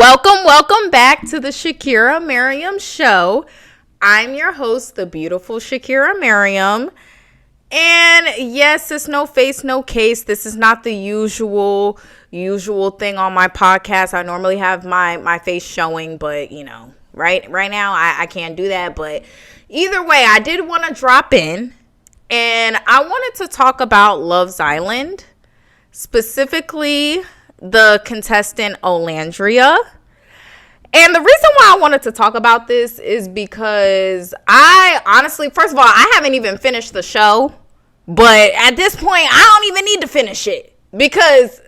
Welcome back to the Shakira Miriam Show. I'm your host, the beautiful Shakira Miriam. And yes, it's no face, no case. This is not the usual thing on my podcast. I normally have my face showing, but right now I can't do that. But either way, I did want to drop in, and I wanted to talk about Love's Island, specifically the contestant Alandria. And the reason why I wanted to talk about this is because I honestly, first of all, I haven't even finished the show, but at this point, I don't even need to finish it because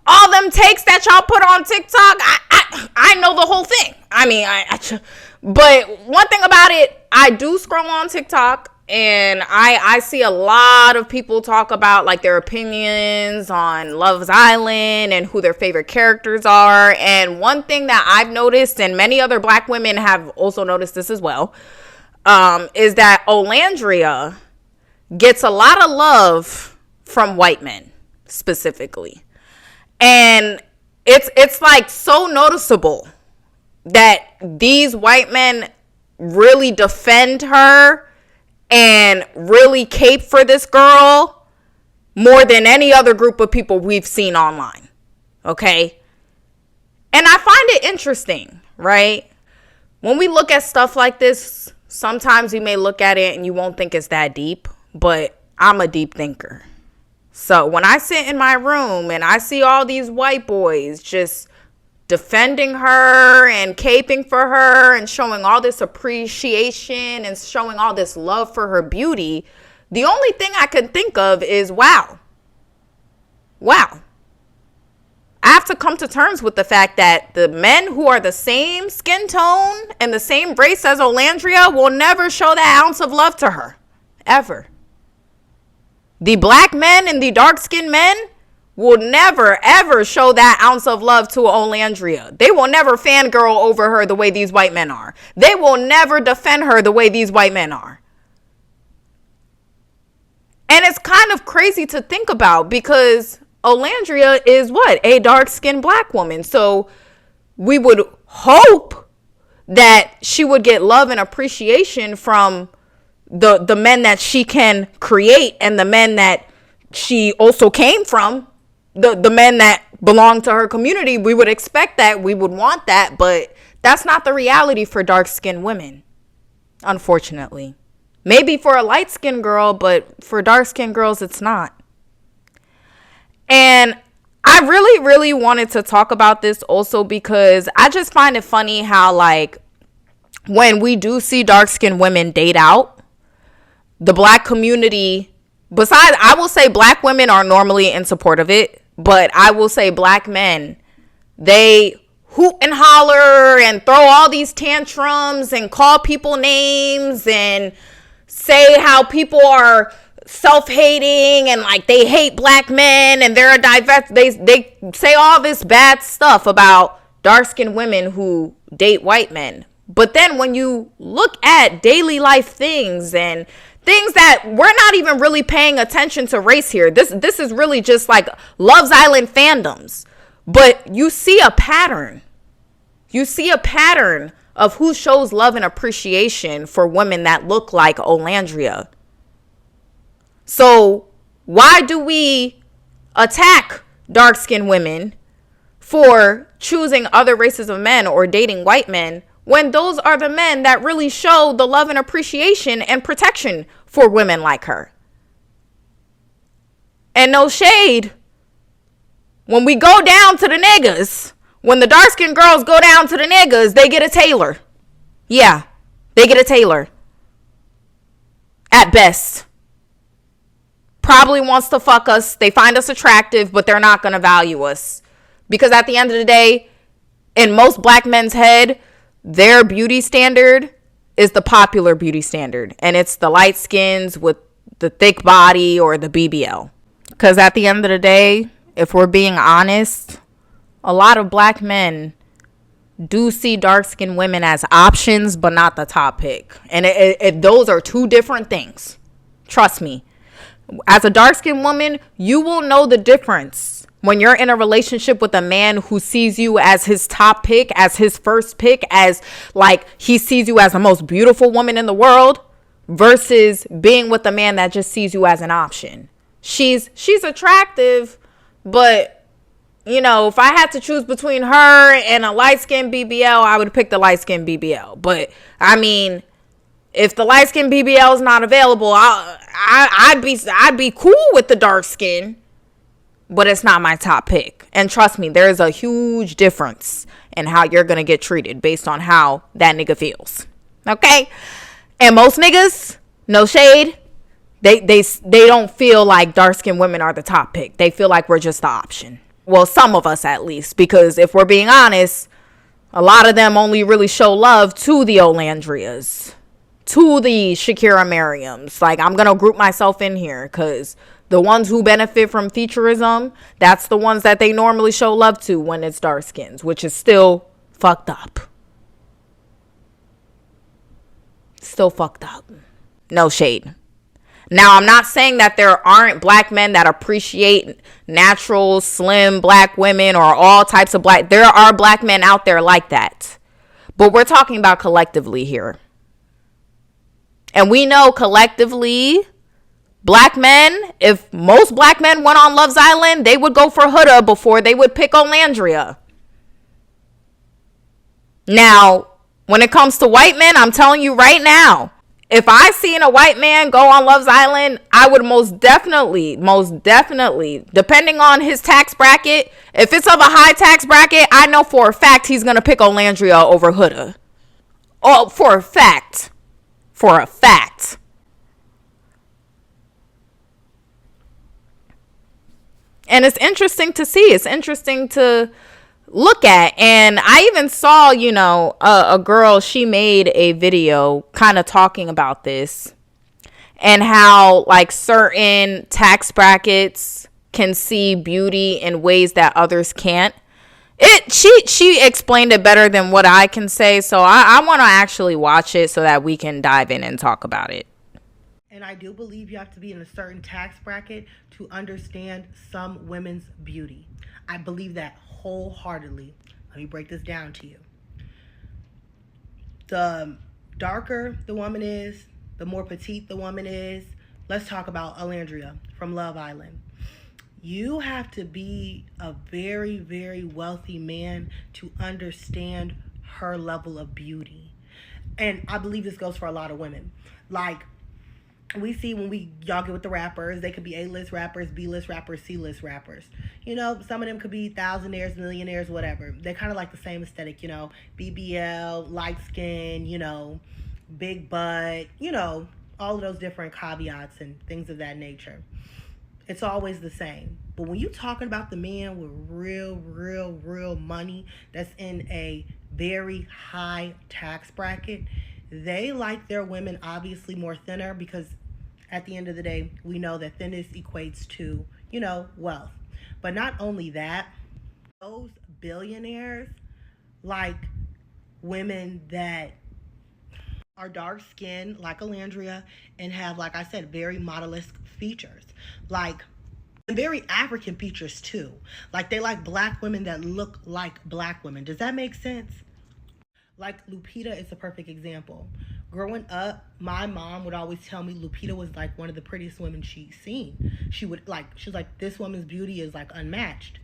all them takes that y'all put on TikTok, I know the whole thing. But one thing about it, I do scroll on TikTok, and I see a lot of people talk about like their opinions on Love's Island and who their favorite characters are. And one thing that I've noticed, and many other black women have also noticed this as well, is that Alandria gets a lot of love from white men specifically. And it's like so noticeable that these white men really defend her and really cape for this girl more than any other group of people we've seen online. Okay? And I find it interesting, right? When we look at stuff like this, sometimes you may look at it and you won't think it's that deep, but I'm a deep thinker. So when I sit in my room and I see all these white boys just defending her and caping for her and showing all this appreciation and showing all this love for her beauty, the only thing I can think of is, wow. I have to come to terms with the fact that the men who are the same skin tone and the same race as Alandria will never show that ounce of love to her, ever. The black men and the dark-skinned men will never, ever show that ounce of love to Alandria. They will never fangirl over her the way these white men are. They will never defend her the way these white men are. And it's kind of crazy to think about because Alandria is what? A dark-skinned black woman. So we would hope that she would get love and appreciation from the men that she can create and the men that she also came from. The men that belong to her community, we would expect that, we would want that, but that's not the reality for dark-skinned women, unfortunately. Maybe for a light-skinned girl, but for dark-skinned girls, it's not. And I really, really wanted to talk about this also because I just find it funny how, like, when we do see dark-skinned women date out, the black community, besides, I will say black women are normally in support of it. But I will say black men, they hoot and holler and throw all these tantrums and call people names and say how people are self-hating and like they hate black men and they're a they say all this bad stuff about dark-skinned women who date white men. But then when you look at daily life things and things that we're not even really paying attention to race here. This is really just like Love's Island fandoms. But you see a pattern. You see a pattern of who shows love and appreciation for women that look like Alandria. So why do we attack dark-skinned women for choosing other races of men or dating white men when those are the men that really show the love and appreciation and protection for women like her? And no shade, when we go down to the niggas, when the dark-skinned girls go down to the niggas, they get a tailor. Yeah, they get a tailor. At best. Probably wants to fuck us. They find us attractive, but they're not going to value us. Because at the end of the day, in most black men's head, their beauty standard is the popular beauty standard. And it's the light skins with the thick body or the BBL. Because at the end of the day, if we're being honest, a lot of black men do see dark-skinned women as options, but not the top pick. And those are two different things. Trust me. As a dark-skinned woman, you will know the difference When you're in a relationship with a man who sees you as his top pick, as his first pick, as like he sees you as the most beautiful woman in the world, versus being with a man that just sees you as an option. She's attractive, but you know, if I had to choose between her and a light-skinned BBL, I would pick the light-skinned BBL. But I mean, if the light-skinned BBL is not available, I'd be cool with the dark skin. But it's not my top pick. And trust me, there is a huge difference in how you're going to get treated based on how that nigga feels. Okay? And most niggas, no shade, they don't feel like dark-skinned women are the top pick. They feel like we're just the option. Well, some of us at least. Because if we're being honest, a lot of them only really show love to the Alandrias, to the Shakira Merriams. Like, I'm going to group myself in here because the ones who benefit from featureism, that's the ones that they normally show love to when it's dark skins, which is still fucked up. Still fucked up. No shade. Now, I'm not saying that there aren't black men that appreciate natural, slim black women or all types of black. There are black men out there like that. But we're talking about collectively here. And we know collectively, black men, if most black men went on Love's Island, they would go for Huda before they would pick Alandria. Now, when it comes to white men, I'm telling you right now, if I seen a white man go on Love's Island, I would most definitely, depending on his tax bracket, if it's of a high tax bracket, I know for a fact he's going to pick Alandria over Huda. Oh, for a fact. For a fact. And it's interesting to see. It's interesting to look at. And I even saw, you know, a girl, she made a video kind of talking about this and how like certain tax brackets can see beauty in ways that others can't. She explained it better than what I can say. So I want to actually watch it so that we can dive in and talk about it. And I do believe you have to be in a certain tax bracket to understand some women's beauty. I believe that wholeheartedly. Let me break this down to you. The darker the woman is, the more petite the woman is. Let's talk about Alandria from Love Island. You have to be a very, very wealthy man to understand her level of beauty. And I believe this goes for a lot of women. Like, we see when y'all get with the rappers, they could be A-list rappers, B-list rappers, C-list rappers. You know, some of them could be thousandaires, millionaires, whatever. They're kind of like the same aesthetic, you know, BBL, light skin, you know, big butt, you know, all of those different caveats and things of that nature. It's always the same. But when you're talking about the man with real money that's in a very high tax bracket, they like their women obviously more thinner because at the end of the day, we know that thinness equates to, you know, wealth. But not only that, those billionaires like women that are dark skinned like Alandria and have, like I said, very model-esque features. Like, and very African features too. Like, they like black women that look like black women. Does that make sense? Like, Lupita is a perfect example. Growing up, my mom would always tell me Lupita was like one of the prettiest women she'd seen. She was like, this woman's beauty is like unmatched.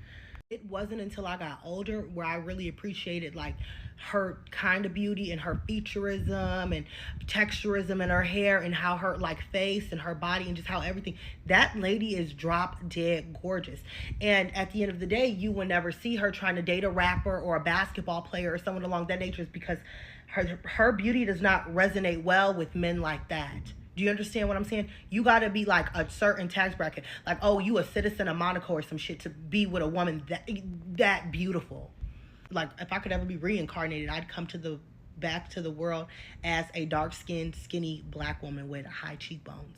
It wasn't until I got older where I really appreciated like her kind of beauty and her featureism and texturism in her hair and how her like face and her body and just how everything. That lady is drop dead gorgeous. And at the end of the day, you will never see her trying to date a rapper or a basketball player or someone along that nature, is because her beauty does not resonate well with men like that. Do you understand what I'm saying? You got to be like a certain tax bracket. Like, oh, you a citizen of Monaco or some shit to be with a woman that beautiful. Like, if I could ever be reincarnated, I'd come back to the world as a dark-skinned, skinny black woman with high cheekbones.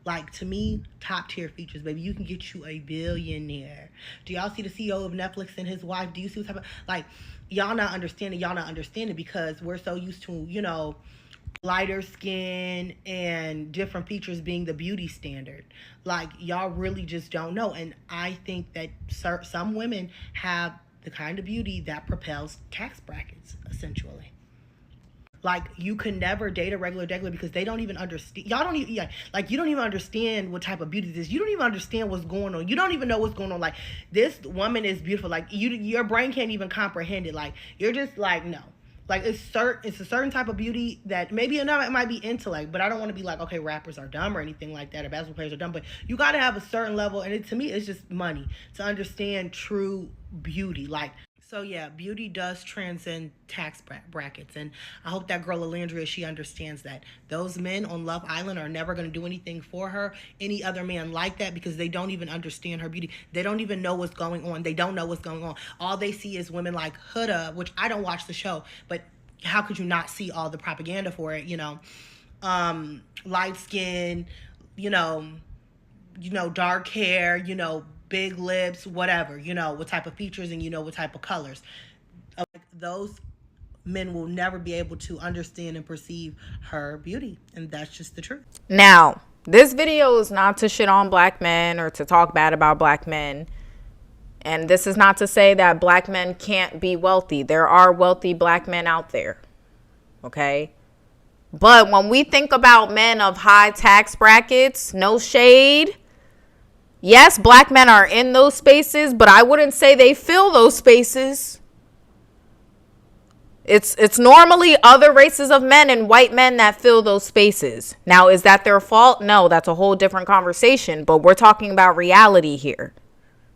Like, to me, top tier features, baby. You can get you a billionaire. Do y'all see the CEO of Netflix and his wife? Do you see what's happening? Like, y'all not understanding because we're so used to, you know, lighter skin and different features being the beauty standard. Like, y'all really just don't know. And I think that some women have the kind of beauty that propels tax brackets, essentially. Like, you can never date a regular because they don't even understand. Y'all don't even, yeah, like, you don't even understand what type of beauty this is. You don't even understand what's going on. You don't even know what's going on. Like, this woman is beautiful. Like, your brain can't even comprehend it. Like, you're just like, no. Like, it's a certain type of beauty that maybe it might be intellect, but I don't want to be like, okay, rappers are dumb or anything like that, or basketball players are dumb. But you got to have a certain level, and to me, it's just money to understand true beauty. Like, so yeah, beauty does transcend tax brackets, and I hope that girl Alandria, she understands that. Those men on Love Island are never going to do anything for her, any other man like that, because they don't even understand her beauty. They don't even know what's going on. They don't know what's going on. All they see is women like Huda, which I don't watch the show, but how could you not see all the propaganda for it? Light skin, dark hair, big lips, whatever, what type of features and what type of colors. Those men will never be able to understand and perceive her beauty, and that's just the truth. Now, this video is not to shit on black men or to talk bad about black men. And this is not to say that black men can't be wealthy. There are wealthy black men out there. Okay? But when we think about men of high tax brackets, no shade. Yes, black men are in those spaces, but I wouldn't say they fill those spaces. It's normally other races of men and white men that fill those spaces. Now, is that their fault? No, that's a whole different conversation, but we're talking about reality here.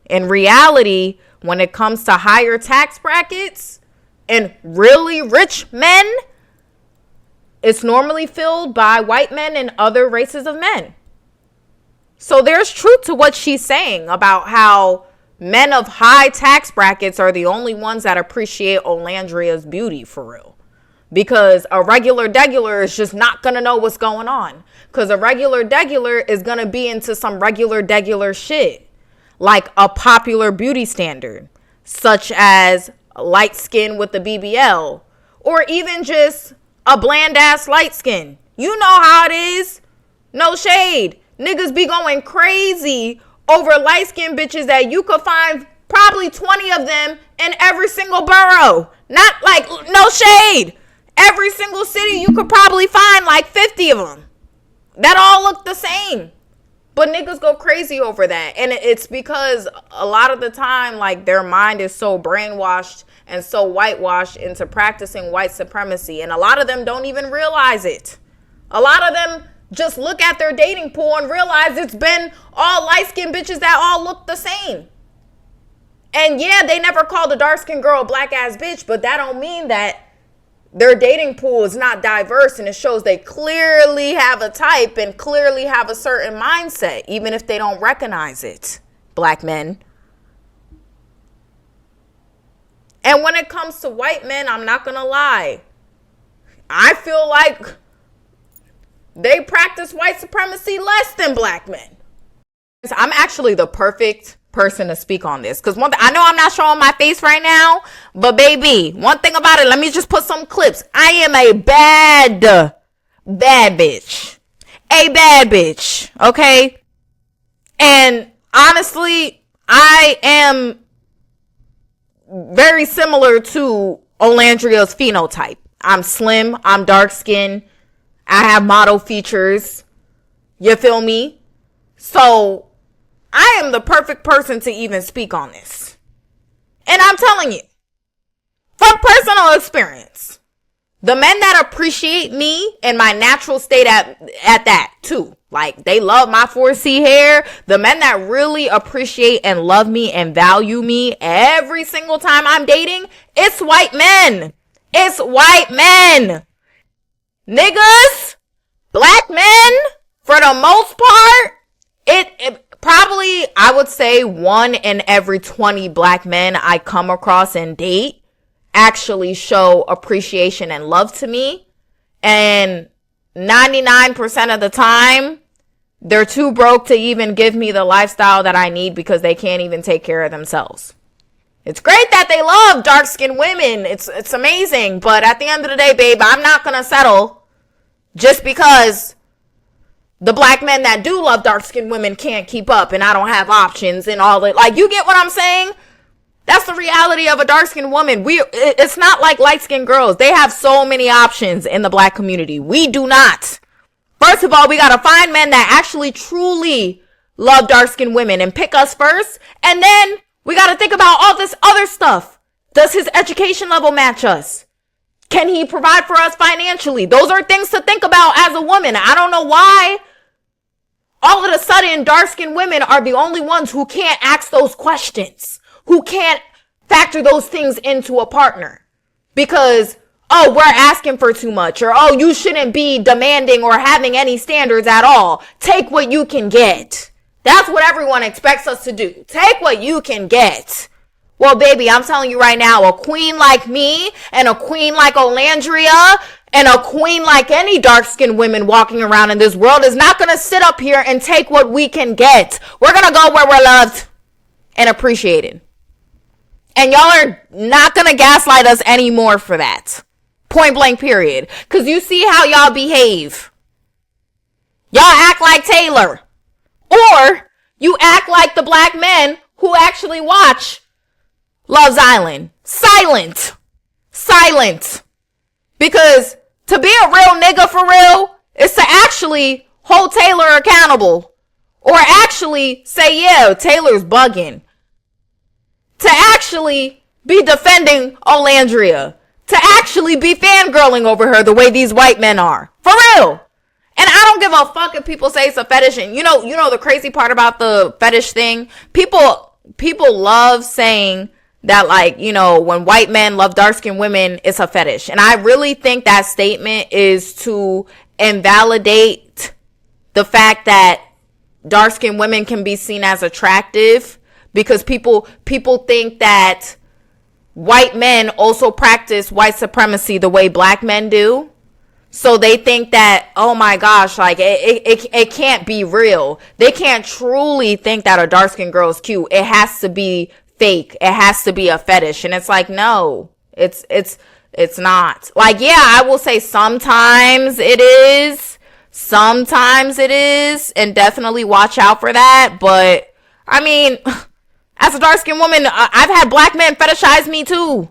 In reality, when it comes to higher tax brackets and really rich men, it's normally filled by white men and other races of men. So there's truth to what she's saying about how men of high tax brackets are the only ones that appreciate Alandria's beauty for real. Because a regular degular is just not going to know what's going on. Because a regular degular is going to be into some regular degular shit. Like a popular beauty standard. Such as light skin with the BBL. Or even just a bland ass light skin. You know how it is. No shade. Niggas be going crazy over light-skinned bitches that you could find probably 20 of them in every single borough. Not like, no shade. Every single city you could probably find like 50 of them. That all look the same. But niggas go crazy over that. And it's because a lot of the time, like, their mind is so brainwashed and so whitewashed into practicing white supremacy. And a lot of them don't even realize it. A lot of them just look at their dating pool and realize it's been all light-skinned bitches that all look the same. And yeah, they never called a dark-skinned girl a black-ass bitch, but that don't mean that their dating pool is not diverse, and it shows they clearly have a type and clearly have a certain mindset, even if they don't recognize it, black men. And when it comes to white men, I'm not gonna lie. I feel like they practice white supremacy less than black men. I'm actually the perfect person to speak on this. Because one thing, I know I'm not showing my face right now. But baby, one thing about it, let me just put some clips. I am a bad bitch. A bad bitch. Okay? And honestly, I am very similar to Alandria's phenotype. I'm slim. I'm dark skinned. I have model features. You feel me? So I am the perfect person to even speak on this. And I'm telling you, from personal experience, the men that appreciate me in my natural state at that too. Like, they love my 4C hair. The men that really appreciate and love me and value me every single time I'm dating, it's white men. It's white men. Niggas, black men, for the most part, it probably, I would say 1 in every 20 black men I come across and date actually show appreciation and love to me. And 99% of the time, they're too broke to even give me the lifestyle that I need because they can't even take care of themselves. It's great that they love dark-skinned women. It's amazing. But at the end of the day, babe, I'm not going to settle just because the black men that do love dark-skinned women can't keep up and I don't have options and all that. Like, you get what I'm saying? That's the reality of a dark-skinned woman. It's not like light-skinned girls. They have so many options in the black community. We do not. First of all, we gotta find men that actually truly love dark-skinned women and pick us first. And then we gotta think about all this other stuff. Does his education level match us? Can he provide for us financially? Those are things to think about as a woman. I don't know why all of a sudden dark-skinned women are the only ones who can't ask those questions, who can't factor those things into a partner. Because, oh, we're asking for too much, or, oh, you shouldn't be demanding or having any standards at all. Take what you can get. That's what everyone expects us to do. Take what you can get. Well, baby, I'm telling you right now, a queen like me and a queen like Alandria and a queen like any dark-skinned women walking around in this world is not going to sit up here and take what we can get. We're going to go where we're loved and appreciated. And y'all are not going to gaslight us anymore for that. Point blank period. Because you see how y'all behave. Y'all act like Taylor. Or you act like the black men who actually watch Love's Island. Silent. Because to be a real nigga for real is to actually hold Taylor accountable. Or actually say, yeah, Taylor's bugging. To actually be defending Alandria. To actually be fangirling over her the way these white men are. For real. And I don't give a fuck if people say it's a fetish. And you know the crazy part about the fetish thing? People love saying that, like, you know, when white men love dark-skinned women, it's a fetish. And I really think that statement is to invalidate the fact that dark-skinned women can be seen as attractive, because people think that white men also practice white supremacy the way black men do. So they think that, oh my gosh, like it can't be real. They can't truly think that a dark-skinned girl is cute. It has to be fake. It has to be a fetish. And it's like, no, it's not. Like, yeah, I will say sometimes it is. And definitely watch out for that. But I mean, as a dark-skinned woman, I've had black men fetishize me too.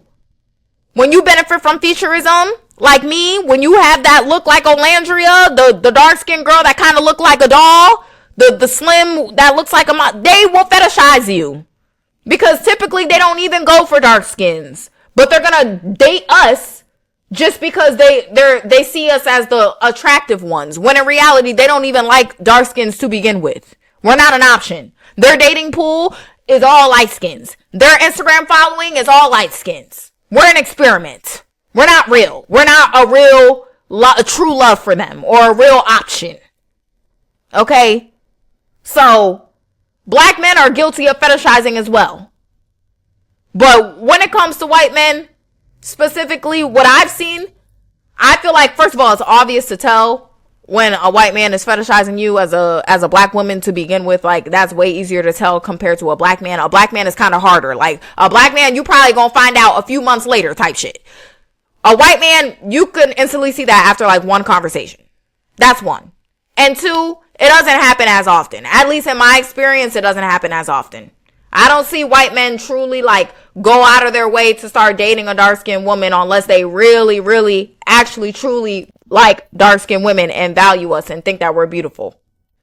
When you benefit from featureism, like me, when you have that look like Alandria, the dark-skinned girl that kind of look like a doll, the slim that looks like they will fetishize you. Because typically they don't even go for dark skins. But they're gonna date us just because they see us as the attractive ones. When in reality, they don't even like dark skins to begin with. We're not an option. Their dating pool is all light skins. Their Instagram following is all light skins. We're an experiment. We're not real. We're not a true love for them or a real option. Okay? So, black men are guilty of fetishizing as well. But when it comes to white men, specifically what I've seen, I feel like, first of all, it's obvious to tell when a white man is fetishizing you as a black woman to begin with. Like, that's way easier to tell compared to a black man. A black man is kind of harder. Like, a black man, you probably gonna find out a few months later type shit. A white man, you can instantly see that after like one conversation. That's one. And two, it doesn't happen as often. At least in my experience, it doesn't happen as often. I don't see white men truly like go out of their way to start dating a dark-skinned woman unless they really, really, actually, truly like dark-skinned women and value us and think that we're beautiful.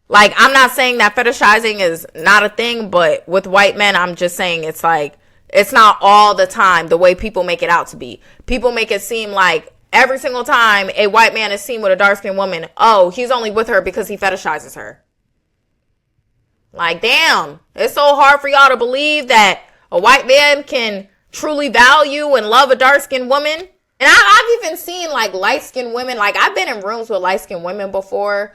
Like, I'm not saying that fetishizing is not a thing, but with white men, I'm just saying it's like, it's not all the time the way people make it out to be. People make it seem like every single time a white man is seen with a dark-skinned woman, oh, he's only with her because he fetishizes her. Like, damn, it's so hard for y'all to believe that a white man can truly value and love a dark-skinned woman. And I've even seen like light-skinned women. Like, I've been in rooms with light-skinned women before.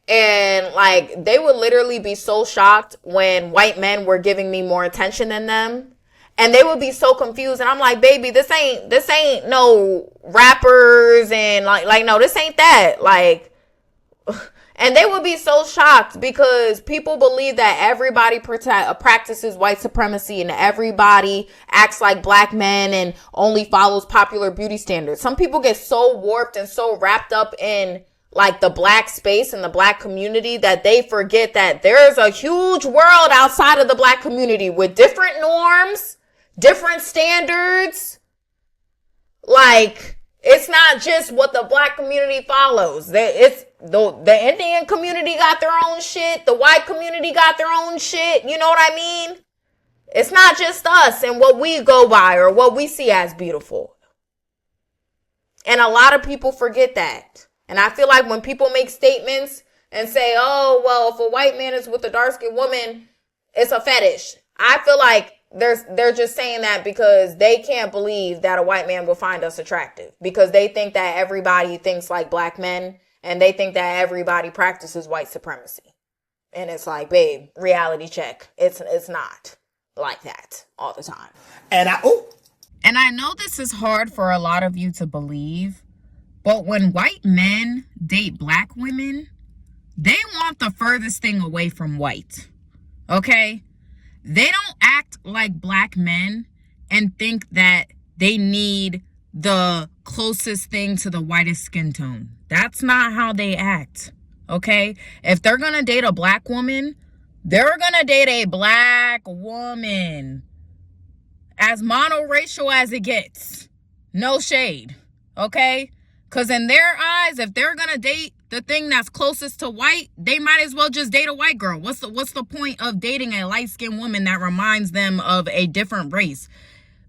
And like, they would literally be so shocked when white men were giving me more attention than them. And they would be so confused. And I'm like, baby, this ain't no rappers. And like, no, this ain't that. Like, and they would be so shocked because people believe that everybody practices white supremacy and everybody acts like black men and only follows popular beauty standards. Some people get so warped and so wrapped up in like the black space and the black community, that they forget that there's a huge world outside of the black community with different norms, different standards. Like, it's not just what the black community follows. It's the Indian community got their own shit. The white community got their own shit. You know what I mean? It's not just us and what we go by or what we see as beautiful. And a lot of people forget that. And I feel like when people make statements and say, oh, well, if a white man is with a dark-skinned woman, it's a fetish. I feel like they're just saying that because they can't believe that a white man will find us attractive. Because they think that everybody thinks like black men. And they think that everybody practices white supremacy. And it's like, babe, reality check. It's not like that all the time. And I know this is hard for a lot of you to believe, but when white men date black women, they want the furthest thing away from white. Okay? They don't act like black men and think that they need the closest thing to the whitest skin tone. That's not how they act. Okay? If they're gonna date a black woman, they're gonna date a black woman. As monoracial as it gets. No shade. Okay? Because in their eyes, if they're going to date the thing that's closest to white, they might as well just date a white girl. What's the point of dating a light-skinned woman that reminds them of a different race?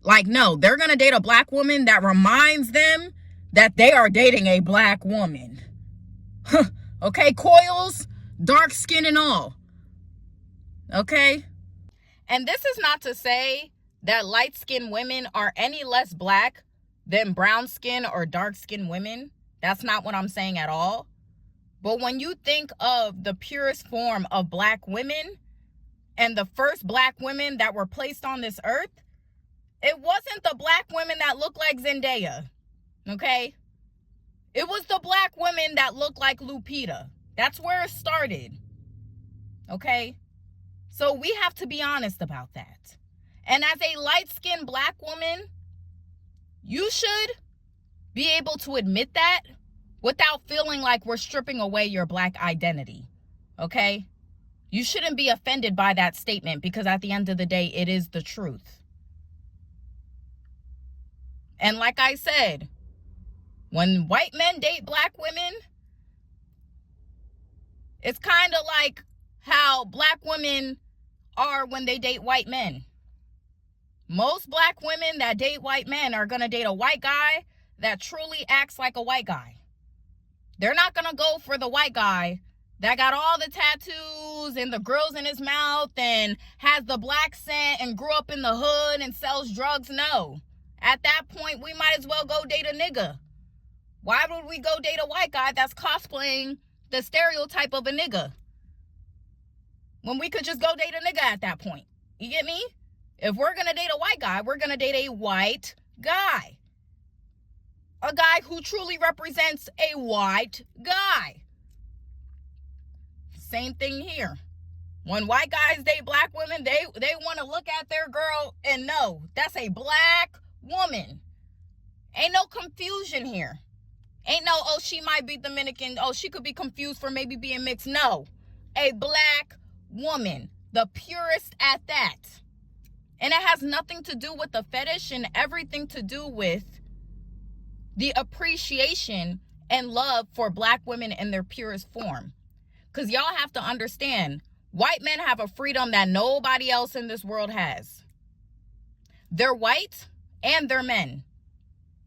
Like, no, they're going to date a black woman that reminds them that they are dating a black woman. Okay? Coils, dark skin and all. Okay? And this is not to say that light-skinned women are any less black than brown-skinned or dark-skinned women. That's not what I'm saying at all. But when you think of the purest form of black women and the first black women that were placed on this earth, it wasn't the black women that looked like Zendaya, okay? It was the black women that looked like Lupita. That's where it started, okay? So we have to be honest about that. And as a light-skinned black woman, you should be able to admit that without feeling like we're stripping away your black identity, okay? You shouldn't be offended by that statement because at the end of the day, it is the truth. And like I said, when white men date black women, it's kind of like how black women are when they date white men. Most black women that date white men are going to date a white guy that truly acts like a white guy. They're not going to go for the white guy that got all the tattoos and the grills in his mouth and has the black scent and grew up in the hood and sells drugs. No. At that point, we might as well go date a nigga. Why would we go date a white guy that's cosplaying the stereotype of a nigga when we could just go date a nigga at that point? You get me? If we're going to date a white guy, we're going to date a white guy. A guy who truly represents a white guy. Same thing here. When white guys date black women, they want to look at their girl and know that's a black woman. Ain't no confusion here. Ain't no, oh, she might be Dominican. Oh, she could be confused for maybe being mixed. No. A black woman. The purest at that. And it has nothing to do with the fetish and everything to do with the appreciation and love for black women in their purest form. Because y'all have to understand, white men have a freedom that nobody else in this world has. They're white and they're men.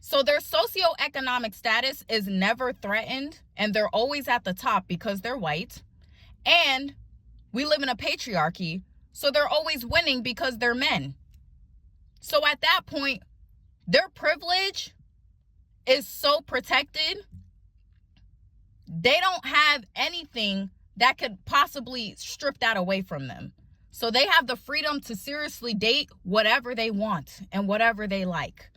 So their socioeconomic status is never threatened and they're always at the top because they're white. And we live in a patriarchy. So they're always winning because they're men. So at that point, their privilege is so protected. They don't have anything that could possibly strip that away from them. So they have the freedom to seriously date whatever they want and whatever they like.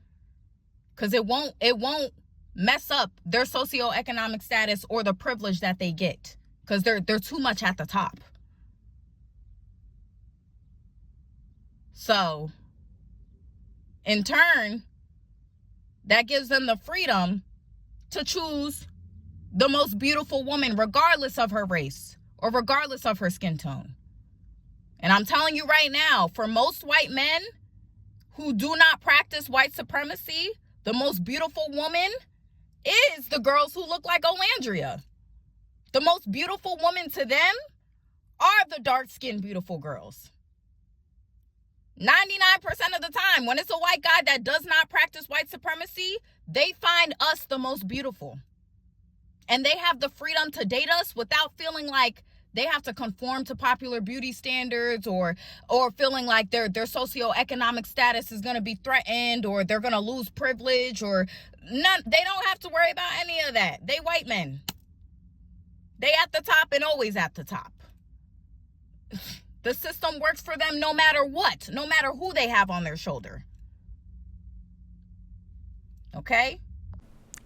Because it won't mess up their socioeconomic status or the privilege that they get. Because they're too much at the top. So, in turn, that gives them the freedom to choose the most beautiful woman, regardless of her race or regardless of her skin tone. And I'm telling you right now, for most white men who do not practice white supremacy, the most beautiful woman is the girls who look like Alandria. The most beautiful woman to them are the dark-skinned beautiful girls. 99% of the time, when it's a white guy that does not practice white supremacy, they find us the most beautiful. And they have the freedom to date us without feeling like they have to conform to popular beauty standards or feeling like their socioeconomic status is going to be threatened or they're going to lose privilege or none. They don't have to worry about any of that. They white men. They at the top and always at the top. The system works for them no matter what, no matter who they have on their shoulder. Okay?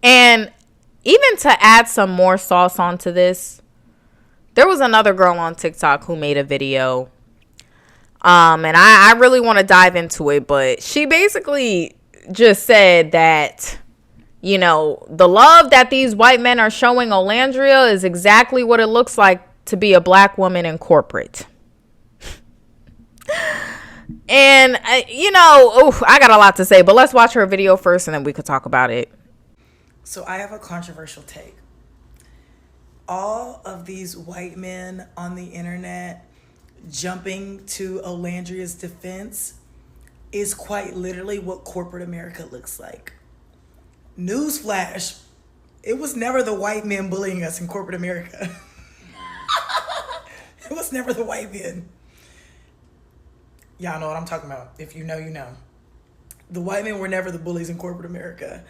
And even to add some more sauce onto this, there was another girl on TikTok who made a video. And I really want to dive into it, but she basically just said that, you know, the love that these white men are showing Alandria is exactly what it looks like to be a black woman in corporate. And, I got a lot to say, but let's watch her video first and then we could talk about it. So I have a controversial take. All of these white men on the internet jumping to Alandria's defense is quite literally what corporate America looks like. Newsflash, it was never the white men bullying us in corporate America. It was never the white men. Y'all know what I'm talking about. If you know, you know. The white men were never the bullies in corporate America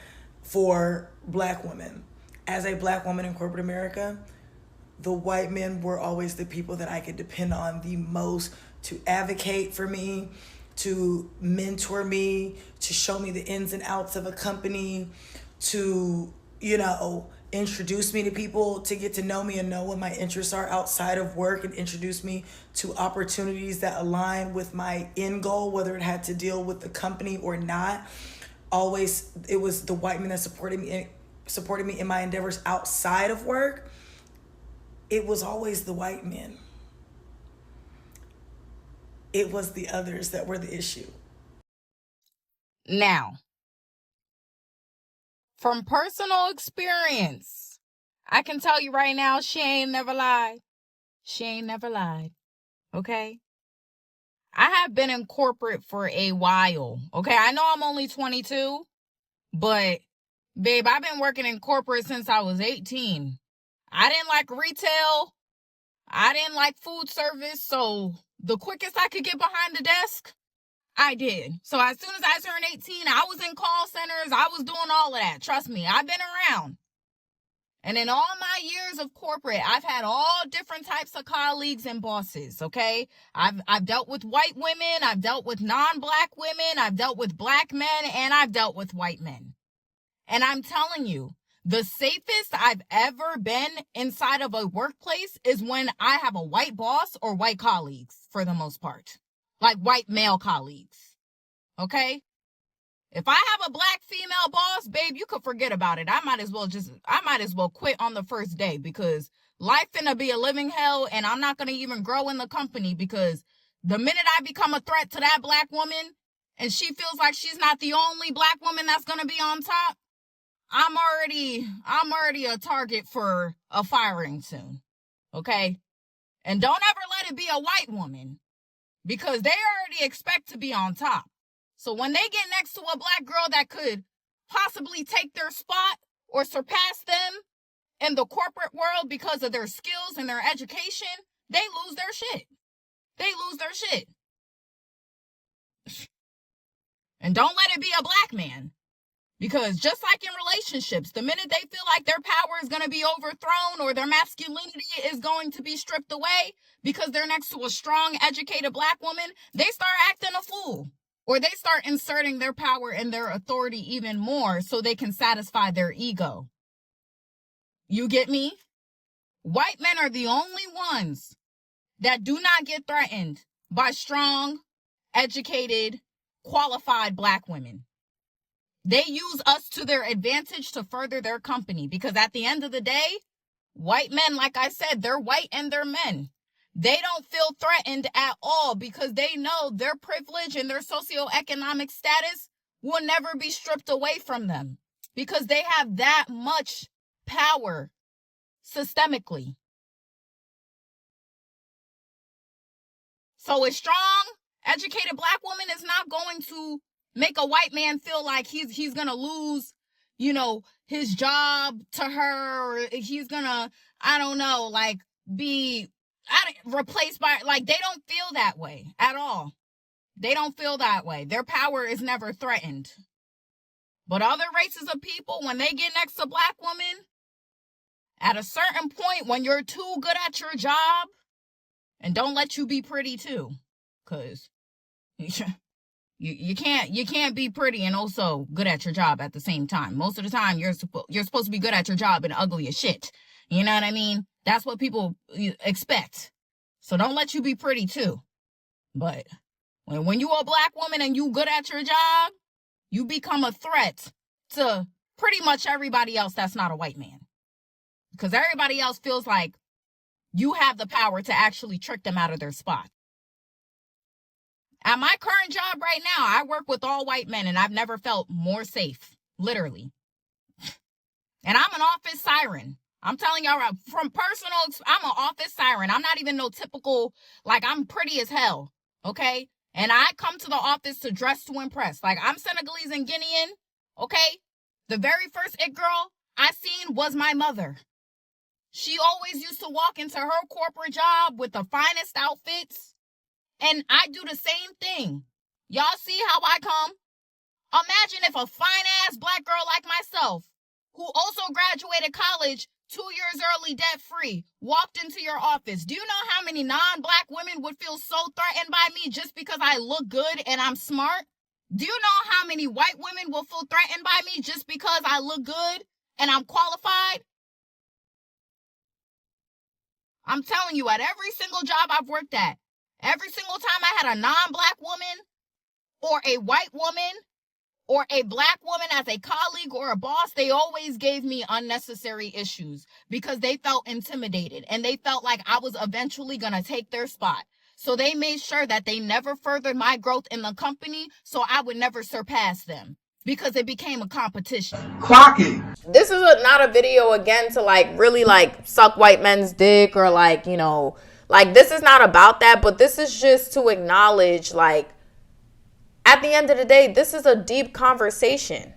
for black women. As a black woman in corporate America, the white men were always the people that I could depend on the most to advocate for me, to mentor me, to show me the ins and outs of a company, to, introduce me to people, to get to know me and know what my interests are outside of work and introduce me to opportunities that align with my end goal, whether it had to deal with the company or not. Always, it was the white men that supported me in my endeavors outside of work. It was always the white men. It was the others that were the issue. Now, from personal experience, I can tell you right now, she ain't never lied. She ain't never lied. Okay? I have been in corporate for a while. Okay? I know I'm only 22, but babe, I've been working in corporate since I was 18. I didn't like retail. I didn't like food service. So the quickest I could get behind the desk, I did. So as soon as I turned 18, I was in call centers. I was doing all of that. Trust me, I've been around. And in all my years of corporate, I've had all different types of colleagues and bosses, okay? I've dealt with white women. I've dealt with non-black women. I've dealt with black men. And I've dealt with white men. And I'm telling you, the safest I've ever been inside of a workplace is when I have a white boss or white colleagues, for the most part. Like white male colleagues. Okay? If I have a black female boss, babe, you could forget about it. I might as well quit on the first day because life finna be a living hell and I'm not gonna even grow in the company because the minute I become a threat to that black woman and she feels like she's not the only black woman that's gonna be on top, I'm already a target for a firing soon. Okay? And don't ever let it be a white woman. Because they already expect to be on top. So when they get next to a black girl that could possibly take their spot or surpass them in the corporate world because of their skills and their education, they lose their shit. They lose their shit. And don't let it be a black man. Because just like in relationships, the minute they feel like their power is going to be overthrown or their masculinity is going to be stripped away because they're next to a strong, educated black woman, they start acting a fool. Or they start inserting their power and their authority even more so they can satisfy their ego. You get me? White men are the only ones that do not get threatened by strong, educated, qualified black women. They use us to their advantage to further their company, because at the end of the day, white men, like I said, they're white and they're men. They don't feel threatened at all because they know their privilege and their socioeconomic status will never be stripped away from them because they have that much power systemically. So a strong, educated black woman is not going to make a white man feel like he's going to lose, his job to her, or he's going to, I don't know, like be replaced by, like, they don't feel that way at all. They don't feel that way. Their power is never threatened. But other races of people, when they get next to black women, at a certain point, when you're too good at your job, and don't let you be pretty too, because you can't be pretty and also good at your job at the same time. Most of the time, you're supposed to be good at your job and ugly as shit. You know what I mean? That's what people expect. So don't let you be pretty too. But when you a black woman and you good at your job, you become a threat to pretty much everybody else that's not a white man. Because everybody else feels like you have the power to actually trick them out of their spot. At my current job right now, I work with all white men and I've never felt more safe. Literally. And I'm an office siren. I'm telling y'all from personal, I'm an office siren. I'm not even no typical, like, I'm pretty as hell. Okay? And I come to the office to dress to impress. Like, I'm Senegalese and Guinean. Okay? The very first it girl I seen was my mother. She always used to walk into her corporate job with the finest outfits. And I do the same thing. Y'all see how I come? Imagine if a fine-ass black girl like myself, who also graduated college 2 years early debt-free, walked into your office. Do you know how many non-black women would feel so threatened by me just because I look good and I'm smart? Do you know how many white women will feel threatened by me just because I look good and I'm qualified? I'm telling you, at every single job I've worked at, every single time I had a non-black woman or a white woman or a black woman as a colleague or a boss, they always gave me unnecessary issues because they felt intimidated and they felt like I was eventually going to take their spot. So they made sure that they never furthered my growth in the company so I would never surpass them because it became a competition. Clock it. This is not a video again to like really like suck white men's dick or like, like this is not about that, but this is just to acknowledge, like, at the end of the day, this is a deep conversation.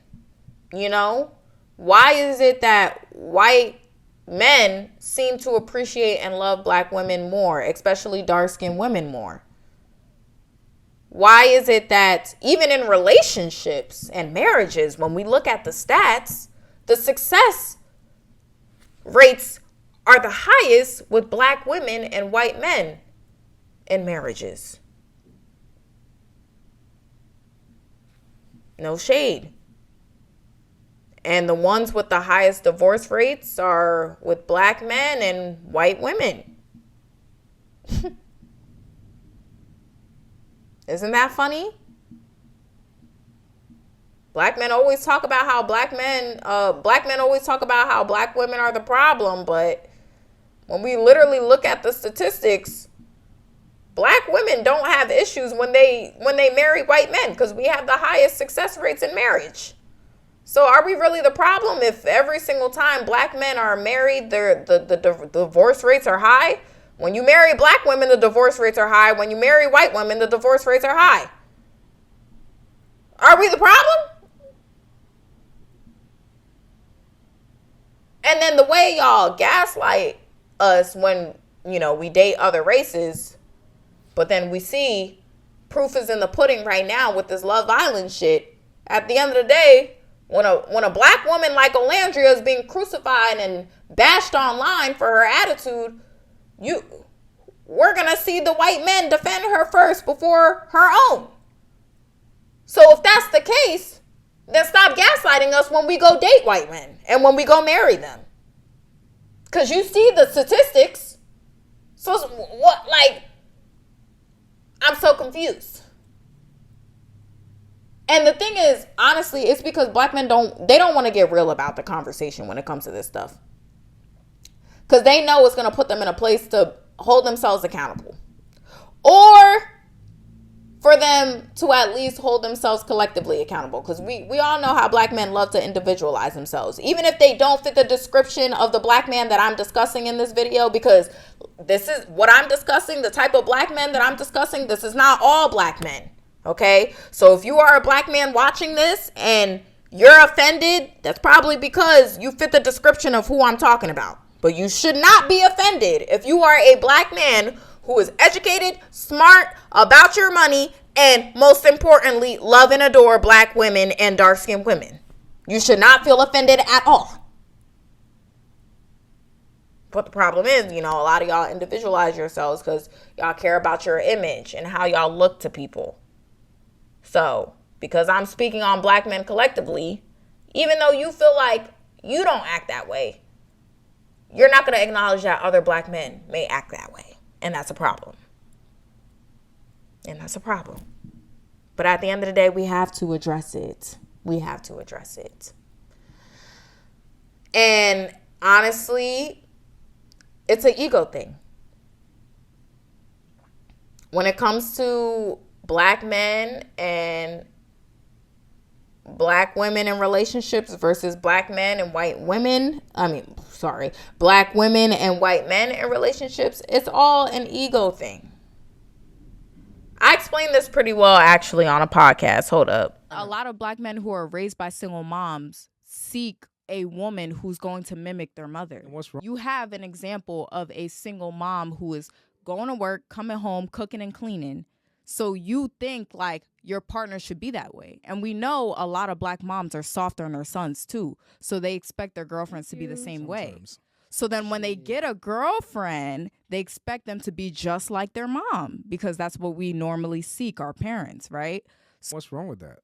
Why is it that white men seem to appreciate and love black women more, especially dark-skinned women more? Why is it that even in relationships and marriages, when we look at the stats, the success rates are the highest with black women and white men in marriages? No shade. And the ones with the highest divorce rates are with black men and white women. Isn't that funny? Black men always talk about how black men always talk about how black women are the problem, but when we literally look at the statistics, black women don't have issues when they marry white men because we have the highest success rates in marriage. So are we really the problem if every single time black men are married, the divorce rates are high? When you marry black women, the divorce rates are high. When you marry white women, the divorce rates are high. Are we the problem? And then the way y'all gaslight us when, we date other races, but then we see proof is in the pudding right now with this Love Island shit. At the end of the day, when a black woman like Alandria is being crucified and bashed online for her attitude, we're going to see the white men defend her first before her own. So if that's the case, then stop gaslighting us when we go date white men and when we go marry them. Because you see the statistics. So what, like, I'm so confused. And the thing is, honestly, it's because black men don't want to get real about the conversation when it comes to this stuff. Because they know it's going to put them in a place to hold themselves accountable. Or for them to at least hold themselves collectively accountable. Because we all know how black men love to individualize themselves. Even if they don't fit the description of the black man that I'm discussing in this video. Because this is what I'm discussing, the type of black men that I'm discussing. This is not all black men. Okay? So if you are a black man watching this and you're offended, that's probably because you fit the description of who I'm talking about. But you should not be offended if you are a black man who is educated, smart, about your money, and most importantly, love and adore black women and dark-skinned women. You should not feel offended at all. But the problem is, a lot of y'all individualize yourselves because y'all care about your image and how y'all look to people. So, because I'm speaking on black men collectively, even though you feel like you don't act that way, you're not going to acknowledge that other black men may act that way. And that's a problem. But at the end of the day, we have to address it. And honestly, it's an ego thing. When it comes to black men and black women in relationships versus black men and white women, black women and white men in relationships, it's all an ego thing. I explained this pretty well actually on a podcast. Hold up. A lot of black men who are raised by single moms seek a woman who's going to mimic their mother. And what's wrong? You have an example of a single mom who is going to work, coming home, cooking and cleaning. So you think like your partner should be that way. And we know a lot of black moms are softer on their sons too. So they expect their girlfriends to be the same way. So then when they get a girlfriend, they expect them to be just like their mom because that's what we normally seek, our parents, right? What's wrong with that?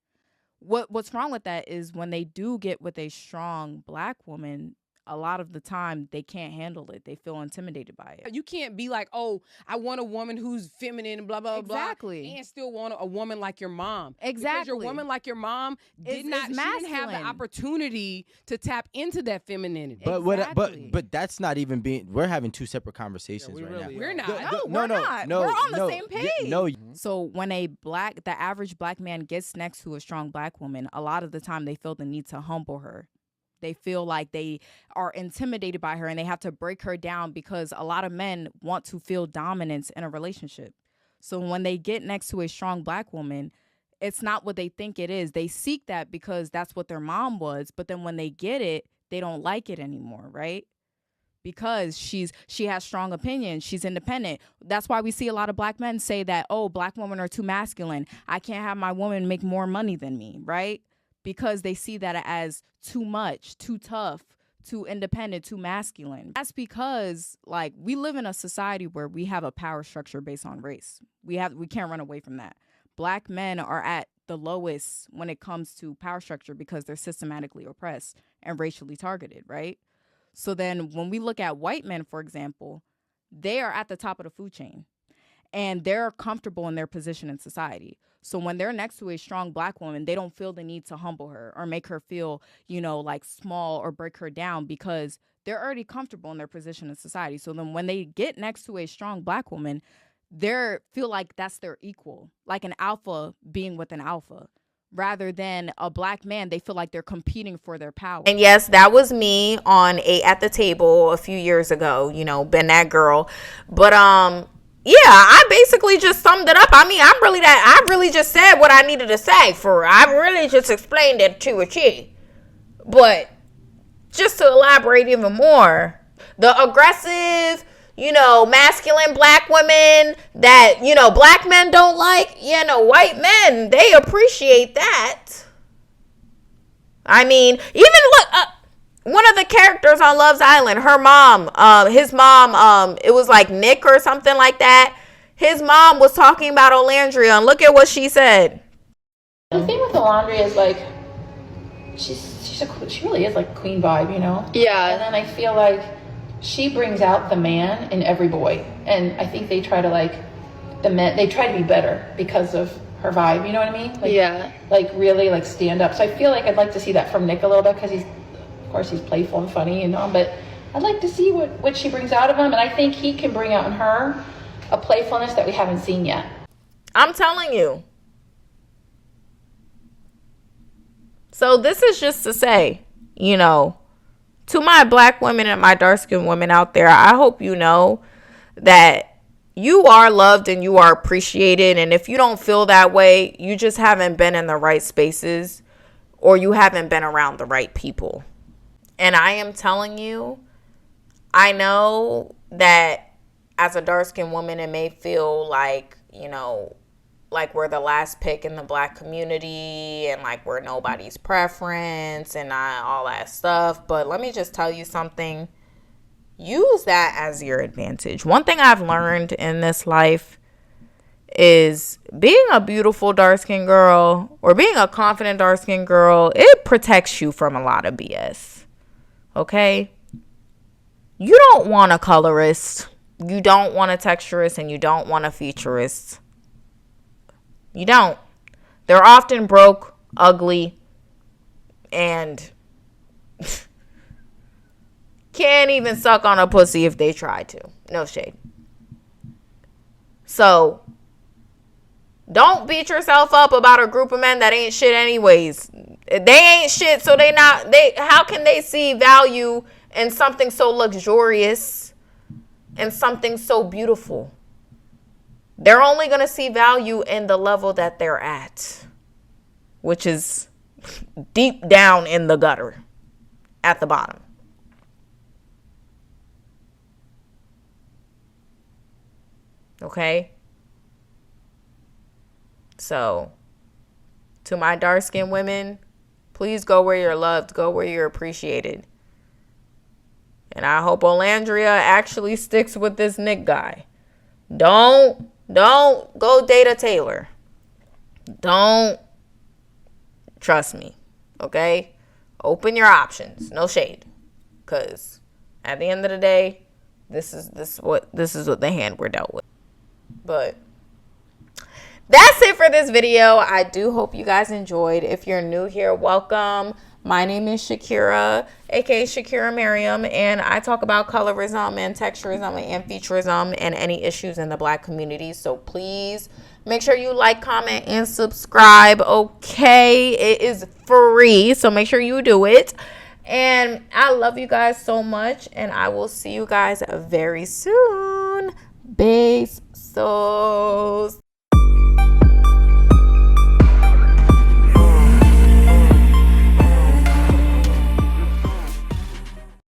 What's wrong with that is when they do get with a strong black woman, a lot of the time they can't handle it. They feel intimidated by it. You can't be like, oh, I want a woman who's feminine and blah, blah, exactly. blah. And still want a woman like your mom. Exactly. Because your woman like your mom she didn't have the opportunity to tap into that femininity. But that's not even being, we're having two separate conversations right now. We're not. We're not. We're on the same page. No. So when the average black man gets next to a strong black woman, a lot of the time they feel the need to humble her. They feel like they are intimidated by her and they have to break her down because a lot of men want to feel dominance in a relationship. So when they get next to a strong black woman, it's not what they think it is. They seek that because that's what their mom was. But then when they get it, they don't like it anymore, right? Because she has strong opinions. She's independent. That's why we see a lot of black men say that, oh, black women are too masculine. I can't have my woman make more money than me, right? Because they see that as too much, too tough, too independent, too masculine. That's because, like, we live in a society where we have a power structure based on race. We can't run away from that. Black men are at the lowest when it comes to power structure because they're systematically oppressed and racially targeted, right? So then when we look at white men, for example, they are at the top of the food chain and they're comfortable in their position in society. So when they're next to a strong black woman, they don't feel the need to humble her or make her feel, like small or break her down because they're already comfortable in their position in society. So then when they get next to a strong black woman, they feel like that's their equal, like an alpha being with an alpha. Rather than a black man, they feel like they're competing for their power. And yes, that was me on at the Table a few years ago, been that girl. But yeah, I basically just summed it up. I mean, I really just said what I needed to say I really just explained it to a chick. But just to elaborate even more, the aggressive, masculine black women that, black men don't like, white men, they appreciate that. I mean, even look, one of the characters on Love's Island, her mom, his mom, it was like Nick or something like that. His mom was talking about Alandria, and look at what she said. The thing with Alandria is like, she really is like queen vibe, Yeah. And then I feel like she brings out the man in every boy, and I think they try to they try to be better because of her vibe, you know what I mean? Like, like really like stand up. So I feel like I'd like to see that from Nick a little bit, because of course he's playful and funny, you know, but I'd like to see what she brings out of him, and I think he can bring out in her a playfulness that we haven't seen yet. I'm telling you. So this is just to say, you know, to my black women and my dark-skinned women out there, I hope you know that you are loved and you are appreciated. And if you don't feel that way, you just haven't been in the right spaces, or you haven't been around the right people. And I am telling you, I know that as a dark-skinned woman, it may feel like, you know, like we're the last pick in the black community, and like we're nobody's preference and all that stuff. But let me just tell you something. Use that as your advantage. One thing I've learned in this life is being a beautiful dark-skinned girl, or being a confident dark-skinned girl, it protects you from a lot of BS. Okay? You don't want a colorist, you don't want a texturist, and you don't want a featurist. You don't. They're often broke, ugly, and can't even suck on a pussy if they try to. No shade. So, don't beat yourself up about a group of men that ain't shit anyways. They ain't shit, so how can they see value in something so luxurious and something so beautiful? They're only going to see value in the level that they're at, which is deep down in the gutter, at the bottom. Okay? So, to my dark-skinned women, please go where you're loved, go where you're appreciated. And I hope Alandria actually sticks with this Nick guy. Don't go date a Taylor. Don't. Trust me. Okay? Open your options. No shade. Because at the end of the day, this is what the hand we're dealt with. But that's it for this video. I do hope you guys enjoyed. If you're new here, welcome. My name is Shakira, aka Shakira Miriam, and I talk about colorism and texturism and featurism and any issues in the black community. So please make sure you like, comment, and subscribe. Okay, it is free, so make sure you do it. And I love you guys so much, and I will see you guys very soon. Besos.